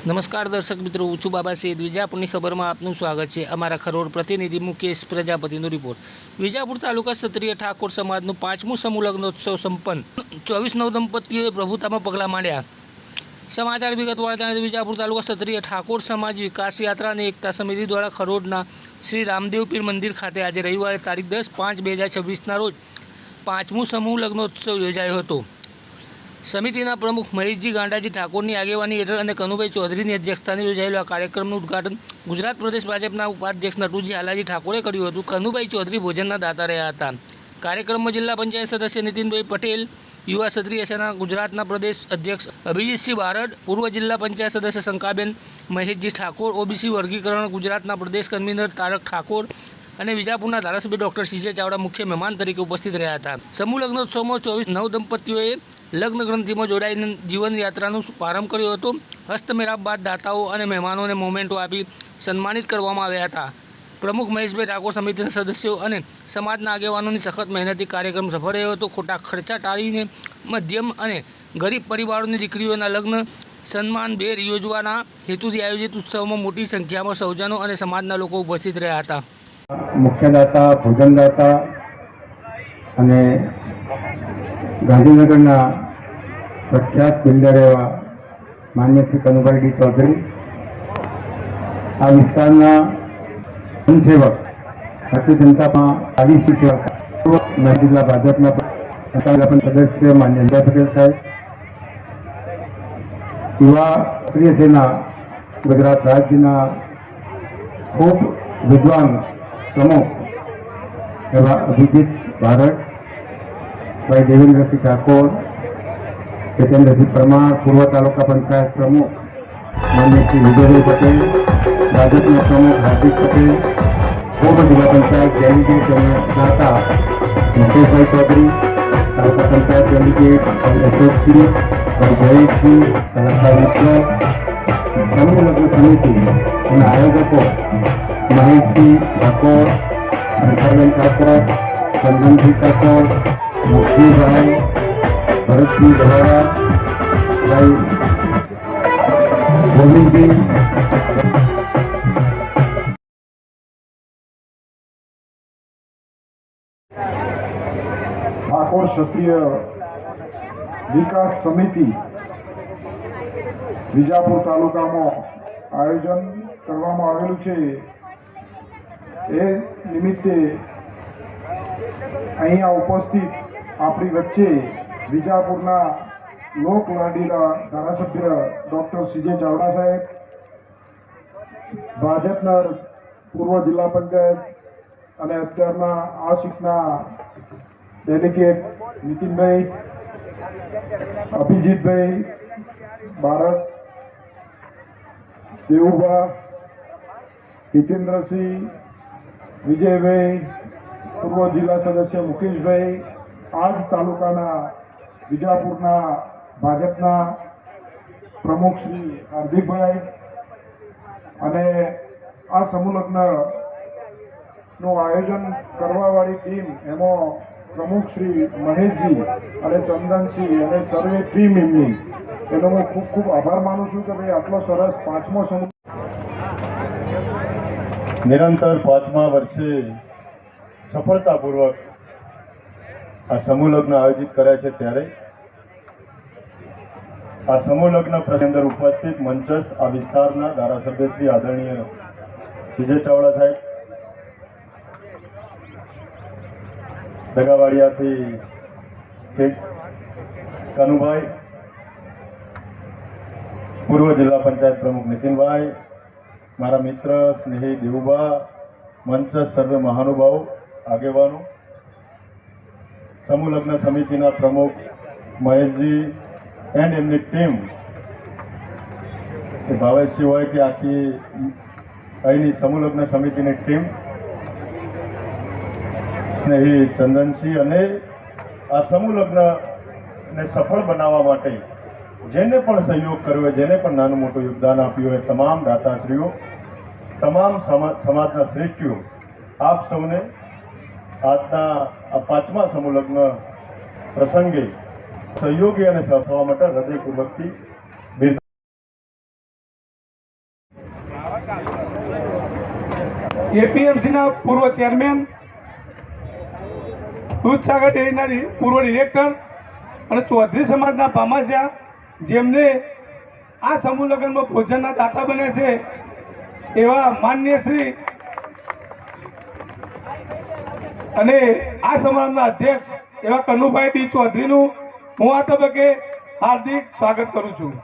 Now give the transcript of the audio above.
નમસ્કાર દર્શક મિત્રો, હું છું બાબા સૈયદ. વિજાપુરની ખબરમાં આપનું સ્વાગત છે. અમારા ખરોડ પ્રતિનિધિ મુકેશ પ્રજાપતિનો રિપોર્ટ. વિજાપુર તાલુકા ક્ષત્રિય ઠાકોર સમાજનું 5મું સમૂહ લગ્નોત્સવ સંપન્ન. 24 નવદંપતીઓએ પ્રભુતામાં પગલાં માંડ્યા. સમાચાર વિગતવાર જાણીએ તો વિજાપુર તાલુકા ક્ષત્રિય ઠાકોર સમાજ વિકાસ યાત્રા અને એકતા સમિતિ દ્વારા ખરોડના શ્રી રામદેવ પીર મંદિર ખાતે આજે રવિવારે તારીખ 10/5/2026ના રોજ 5મું સમૂહ લગ્નોત્સવ યોજાયો હતો. સમિતિના પ્રમુખ મહેશજી ગાંડાજી ઠાકોરની આગેવાની હેઠળ અને કનુભાઈ ચૌધરીની અધ્યક્ષતાને યોજાયેલું આ કાર્યક્રમનું ઉદ્ઘાટન ગુજરાત પ્રદેશ ભાજપના ઉપાધ્યક્ષ નટુજી હાલાજી ઠાકોરે કર્યું હતું. કનુભાઈ ચૌધરી ભોજનના દાતા રહ્યા હતા. કાર્યક્રમમાં જિલ્લા પંચાયત સદસ્ય નીતિનભાઈ પટેલ, યુવા ક્ષત્રિય સેના ગુજરાતના પ્રદેશ અધ્યક્ષ અભિજીતસિંહ બારડ, પૂર્વ જિલ્લા પંચાયત સદસ્ય શંકાબેન મહેશજી ઠાકોર, ઓબીસી વર્ગીકરણ ગુજરાતના પ્રદેશ કન્વીનર તારક ઠાકોર અને વિજાપુરના ધારાસભ્ય ડૉક્ટર સીજે ચાવડા મુખ્ય મહેમાન તરીકે ઉપસ્થિત રહ્યા હતા. સમૂહ લગ્નોત્સવમાં 24 નવદંપતીઓએ લગ્ન ગ્રંથિમાં જોડાઈને જીવનયાત્રાનો પ્રારંભ કર્યો હતો. હસ્તમેળાપ બાદ દાતાઓ અને મહેમાનોને મોમેન્ટો આપી સન્માનિત કરવામાં આવ્યા હતા. પ્રમુખ મહેશભાઈ ઠાકોર, સમિતિના સદસ્યો અને સમાજના આગેવાનોની સખત મહેનતથી કાર્યક્રમ સફળ રહ્યો હતો. ખોટા ખર્ચા ટાળીને મધ્યમ અને ગરીબ પરિવારોની દીકરીઓના લગ્ન સન્માનભેર યોજવાના હેતુથી આયોજિત ઉત્સવમાં મોટી સંખ્યામાં સૌજનો અને સમાજના લોકો ઉપસ્થિત રહ્યા હતા. મુખ્યદાતા, ભોજનદાતા અને ગાંધીનગરના પ્રખ્યાત બિલ્ડર એવા માન્ય શ્રી કનુભાઈ ડી ચૌધરી, આ વિસ્તારના જનસેવક, ભારતીય જનતામાં 40 સેવક, જિલ્લા ભાજપના સદસ્ય માન્ય અંજા પટેલ સાહેબ, યુવા ક્ષત્રિય સેના ગુજરાત રાજ્યના ખૂબ વિદ્વાન પ્રમુખ એવા અભિજીત બારડ, ભાઈ દેવેન્દ્રસિંહ ઠાકોર, ચેતનસિંહ પરમાર, પૂર્વ તાલુકા પંચાયત પ્રમુખ માન્ય શ્રી વિજયભાઈ પટેલ, ભાજપના પ્રમુખ હાર્દિક પટેલ, પૂર્વ જિલ્લા પંચાયત ડેલિગેટ અને દાતા મુકેશભાઈ ચૌધરી, તાલુકા પંચાયત ડેલિગેટ અશોકસિંહ, ભાઈ જયેશસિંહ, કલાકાર મિત્ર, સમૂહ લગ્ન સમિતિ અને આયોજકો મહેશજી ઠાકોર, શંકરબેન ઠાકોર, ચંદનસિંહ ઠાકોર, મુક્તિભાઈ, ભરતસિંહ દ્વારા, ભાઈ ગોવિંદજી, ઠાકોર ક્ષત્રિય વિકાસ સમિતિ વિજાપુર તાલુકામાં આયોજન કરવામાં આવેલું છે. એ નિમિત્તે અહીંયા ઉપસ્થિત આપણી વચ્ચે વિજાપુરના લોકલાડીલા ધારાસભ્ય ડૉક્ટર સીજે ચાવડા સાહેબ, ભાજપના પૂર્વ જિલ્લા પંચાયત અને અત્યારના આ સીટના ડેલિગેટ નીતિનભાઈ, અભિજીતભાઈ બારડ, દેવુભા, જીતેન્દ્રસિંહ, વિજયભાઈ, પૂર્વ જિલ્લા સદસ્ય મુકેશભાઈ, આજ તાલુકાના વિજાપુરના ભાજપના પ્રમુખ શ્રી હાર્દિકભાઈ અને આ સમૂહ લગ્નનું આયોજન કરવાવાળી ટીમ, એમાં પ્રમુખ શ્રી મહેશજી અને ચંદનસિંહ અને સર્વે ટીમ એમની, એનો હું ખૂબ ખૂબ આભાર માનું છું કે ભાઈ આટલો સરસ 5મો સમૂહ નિરંતર 5મા વર્ષે સફળતાપૂર્વક આ સમૂહ લગ્ન આયોજિત કર્યા છે. ત્યારે આ સમૂહ લગ્ન અંદર ઉપસ્થિત મંચસ્થ આ વિસ્તારના ધારાસભ્ય શ્રી આદરણીય સીજે ચાવડા સાહેબ, દગાવાડિયાથી કનુભાઈ, પૂર્વ જિલ્લા પંચાયત પ્રમુખ નીતિનભાઈ, મારા મિત્ર સ્નેહી દેવુભા, મંચસ્થ સર્વે મહાનુભાવો, આગેવાનો, સમૂહ લગ્ન સમિતિના પ્રમુખ મહેશજી એન્ડ એમની ટીમ, ભાવેશજી હોય કે આખી અહીંની સમૂહ લગ્ન સમિતિની ટીમ, સ્નેહી ચંદનસિંહ અને આ સમૂહ લગ્નને સફળ બનાવવા માટે જેને પણ સહયોગ કર્યો હોય, જેને પણ નાનું મોટું યોગદાન આપ્યું હોય, તમામ દાતાશ્રીઓ, તમામ સમાજના શ્રેષ્ઠીઓ, આપ સૌને આજના આ 5મા સમૂહ લગ્ન પ્રસંગે સહયોગી અને સહથવા માટે હૃદયપૂર્વકથી એપીએમસીના પૂર્વ ચેરમેન, દૂધસાગર ડેરીના પૂર્વ ડિરેક્ટર અને ચૌધરી સમાજના ભામાશા, જેમને આ સમૂહ લગ્નમાં ભોજનના દાતા બન્યા છે એવા માન્ય શ્રી અને આ સમાજના અધ્યક્ષ એવા કનુભાઈ ડી ચૌધરીનું હું આ તબક્કે હાર્દિક સ્વાગત કરું છું.